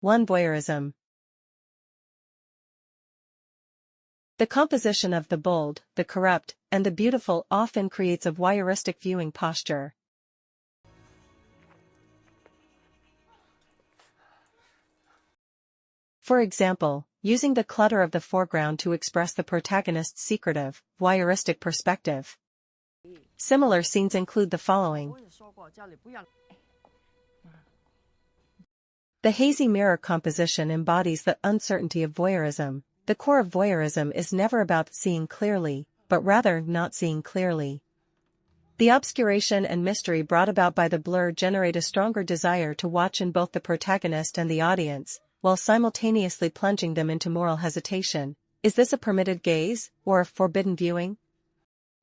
1. Voyeurism. The composition of the bold, the corrupt, and the beautiful often creates a voyeuristic viewing posture. For example, using the clutter of the foreground to express the protagonist's secretive, voyeuristic perspective. Similar scenes include the following. The hazy mirror composition embodies the uncertainty of voyeurism. The core of voyeurism is never about seeing clearly, but rather not seeing clearly. The obscuration and mystery brought about by the blur generate a stronger desire to watch in both the protagonist and the audience, while simultaneously plunging them into moral hesitation. Is this a permitted gaze, or a forbidden viewing?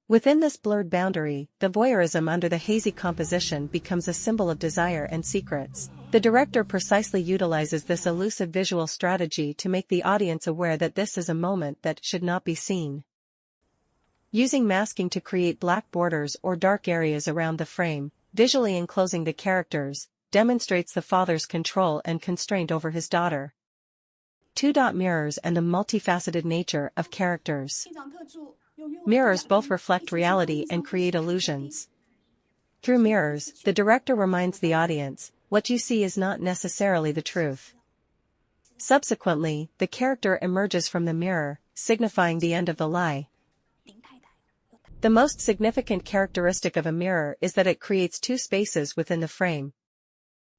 Within this blurred boundary, the voyeurism under the hazy composition becomes a symbol of desire and secrets. The director precisely utilizes this elusive visual strategy to make the audience aware that this is a moment that should not be seen. Using masking to create black borders or dark areas around the frame, visually enclosing the characters, demonstrates the father's control and constraint over his daughter. 2. Mirrors and the multifaceted nature of characters. Mirrors both reflect reality and create illusions. Through mirrors, the director reminds the audience, what you see is not necessarily the truth. Subsequently, the character emerges from the mirror, signifying the end of the lie. The most significant characteristic of a mirror is that it creates two spaces within the frame.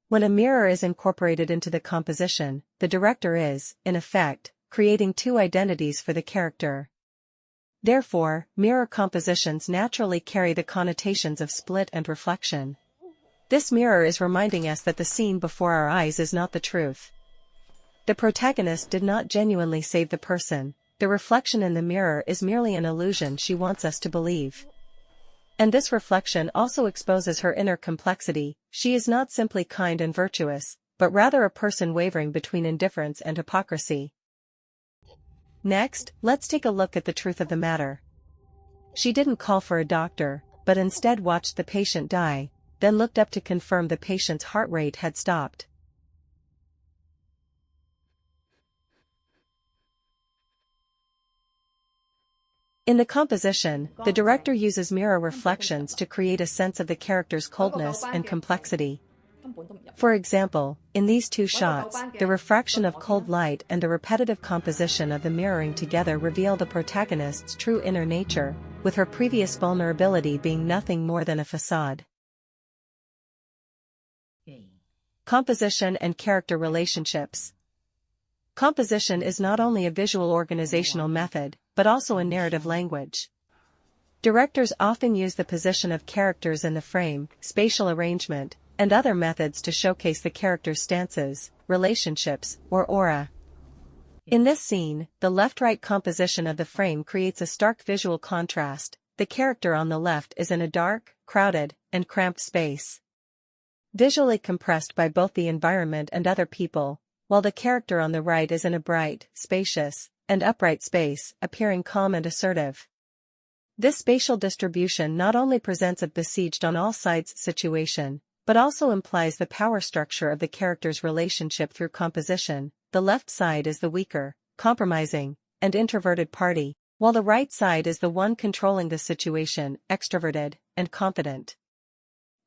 When a mirror is incorporated into the composition, the director is, in effect, creating two identities for the character. Therefore, mirror compositions naturally carry the connotations of split and reflection. This mirror is reminding us that the scene before our eyes is not the truth. The protagonist did not genuinely save the person. The reflection in the mirror is merely an illusion she wants us to believe. And this reflection also exposes her inner complexity. She is not simply kind and virtuous, but rather a person wavering between indifference and hypocrisy. Next, let's take a look at the truth of the matter. She didn't call for a doctor, but instead watched the patient die, then looked up to confirm the patient's heart rate had stopped. In the composition, the director uses mirror reflections to create a sense of the character's coldness and complexity. For example, in these two shots, the refraction of cold light and the repetitive composition of the mirroring together reveal the protagonist's true inner nature, with her previous vulnerability being nothing more than a facade. Composition and character relationships. Composition is not only a visual organizational method, but also a narrative language. Directors often use the position of characters in the frame, spatial arrangement, and other methods to showcase the character's stances, relationships, or aura. In this scene, the left-right composition of the frame creates a stark visual contrast. The character on the left is in a dark, crowded, and cramped space, visually compressed by both the environment and other people, while the character on the right is in a bright, spacious, and upright space, appearing calm and assertive. This spatial distribution not only presents a besieged on all sides situation, but also implies the power structure of the character's relationship through composition. The left side is the weaker, compromising, and introverted party, while the right side is the one controlling the situation, extroverted, and confident.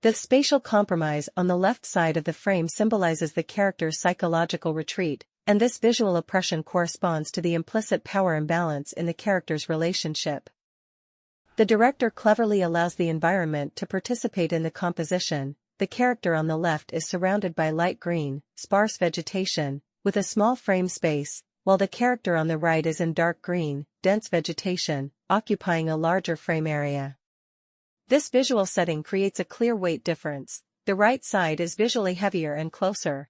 The spatial compromise on the left side of the frame symbolizes the character's psychological retreat, and this visual oppression corresponds to the implicit power imbalance in the character's relationship. The director cleverly allows the environment to participate in the composition. The character on the left is surrounded by light green, sparse vegetation, with a small frame space, while the character on the right is in dark green, dense vegetation, occupying a larger frame area. This visual setting creates a clear weight difference. The right side is visually heavier and closer,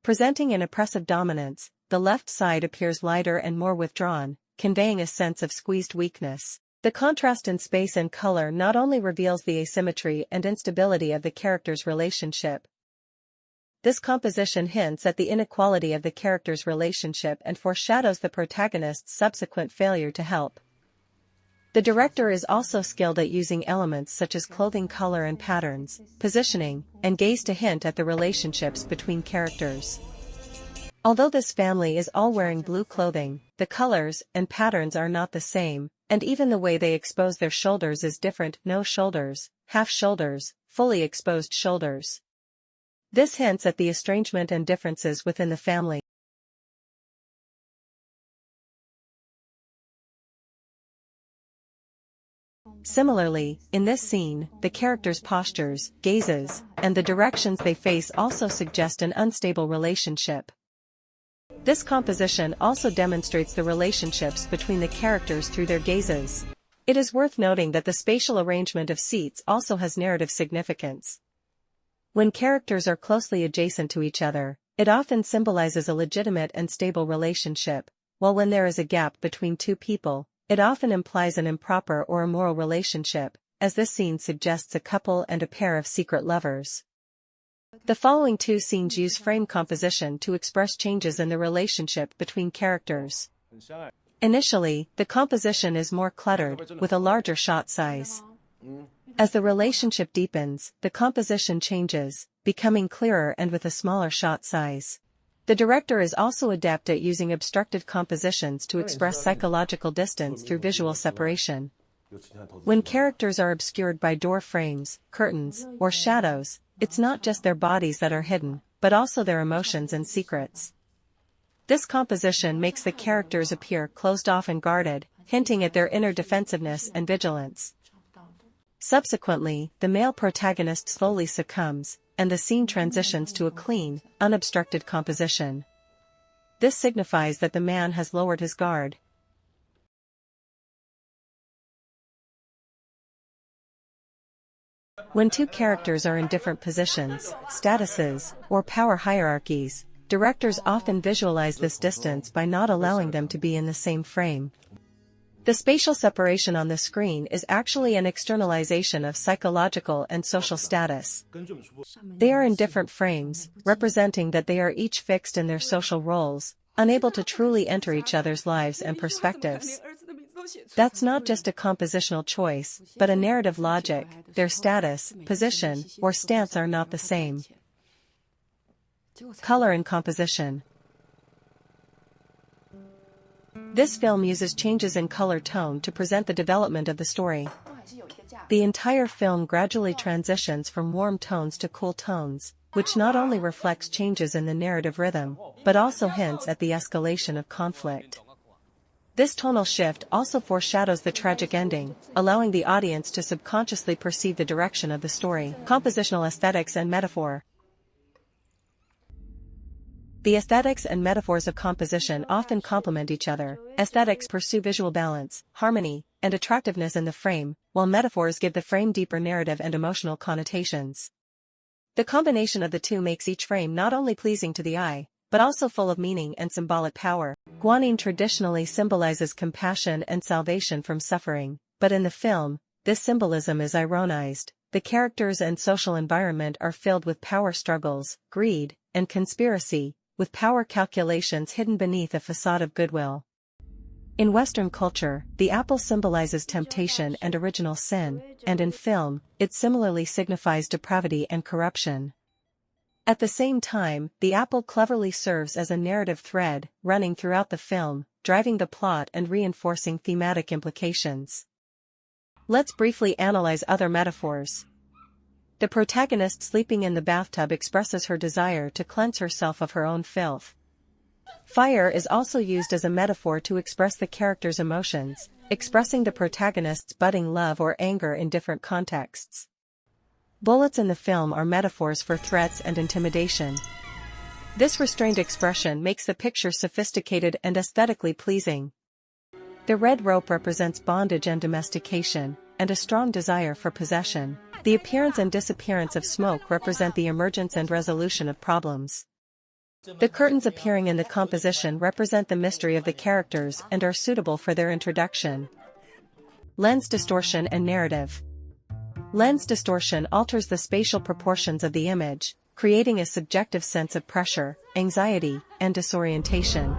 presenting an oppressive dominance. The left side appears lighter and more withdrawn, conveying a sense of squeezed weakness. The contrast in space and color not only reveals the asymmetry and instability of the character's relationship. This composition hints at the inequality of the character's relationship and foreshadows the protagonist's subsequent failure to help. The director is also skilled at using elements such as clothing color and patterns, positioning, and gaze to hint at the relationships between characters. Although this family is all wearing blue clothing, the colors and patterns are not the same, and even the way they expose their shoulders is different: no shoulders, half shoulders, fully exposed shoulders. This hints at the estrangement and differences within the family. Similarly, in this scene, the characters' postures, gazes, and the directions they face also suggest an unstable relationship. This composition also demonstrates the relationships between the characters through their gazes. It is worth noting that the spatial arrangement of seats also has narrative significance. When characters are closely adjacent to each other, it often symbolizes a legitimate and stable relationship, while when there is a gap between two people, it often implies an improper or immoral relationship, as this scene suggests a couple and a pair of secret lovers. The following two scenes use frame composition to express changes in the relationship between characters. Initially, the composition is more cluttered, with a larger shot size. As the relationship deepens, the composition changes, becoming clearer and with a smaller shot size. The director is also adept at using obstructed compositions to express psychological distance through visual separation. When characters are obscured by door frames, curtains, or shadows, it's not just their bodies that are hidden, but also their emotions and secrets. This composition makes the characters appear closed off and guarded, hinting at their inner defensiveness and vigilance. Subsequently, the male protagonist slowly succumbs, and the scene transitions to a clean, unobstructed composition. This signifies that the man has lowered his guard. When two characters are in different positions, statuses, or power hierarchies, directors often visualize this distance by not allowing them to be in the same frame. The spatial separation on the screen is actually an externalization of psychological and social status. They are in different frames, representing that they are each fixed in their social roles, unable to truly enter each other's lives and perspectives. That's not just a compositional choice, but a narrative logic. Their status, position, or stance are not the same. Color and composition. This film uses changes in color tone to present the development of the story. The entire film gradually transitions from warm tones to cool tones, which not only reflects changes in the narrative rhythm, but also hints at the escalation of conflict. This tonal shift also foreshadows the tragic ending, allowing the audience to subconsciously perceive the direction of the story. Compositional aesthetics and metaphor. The aesthetics and metaphors of composition often complement each other. Aesthetics pursue visual balance, harmony, and attractiveness in the frame, while metaphors give the frame deeper narrative and emotional connotations. The combination of the two makes each frame not only pleasing to the eye, but also full of meaning and symbolic power. Guanyin traditionally symbolizes compassion and salvation from suffering, but in the film, this symbolism is ironized. The characters and social environment are filled with power struggles, greed, and conspiracy, with power calculations hidden beneath a facade of goodwill. In Western culture, the apple symbolizes temptation and original sin, and in film, it similarly signifies depravity and corruption. At the same time, the apple cleverly serves as a narrative thread, running throughout the film, driving the plot and reinforcing thematic implications. Let's briefly analyze other metaphors. The protagonist sleeping in the bathtub expresses her desire to cleanse herself of her own filth. Fire is also used as a metaphor to express the character's emotions, expressing the protagonist's budding love or anger in different contexts. Bullets in the film are metaphors for threats and intimidation. This restrained expression makes the picture sophisticated and aesthetically pleasing. The red rope represents bondage and domestication, and a strong desire for possession. The appearance and disappearance of smoke represent the emergence and resolution of problems. The curtains appearing in the composition represent the mystery of the characters and are suitable for their introduction. Lens distortion and narrative. Lens distortion alters the spatial proportions of the image, creating a subjective sense of pressure, anxiety, and disorientation.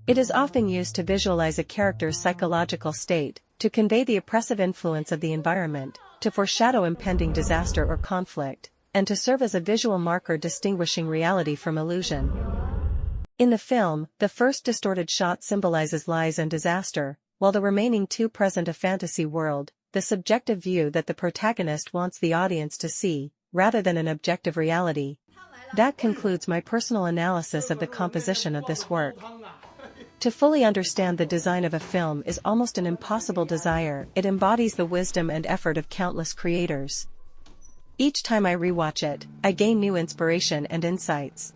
It is often used to visualize a character's psychological state, to convey the oppressive influence of the environment, to foreshadow impending disaster or conflict, and to serve as a visual marker distinguishing reality from illusion. In the film, the first distorted shot symbolizes lies and disaster, while the remaining two present a fantasy world, the subjective view that the protagonist wants the audience to see, rather than an objective reality. That concludes my personal analysis of the composition of this work. To fully understand the design of a film is almost an impossible desire. It embodies the wisdom and effort of countless creators. Each time I rewatch it, I gain new inspiration and insights.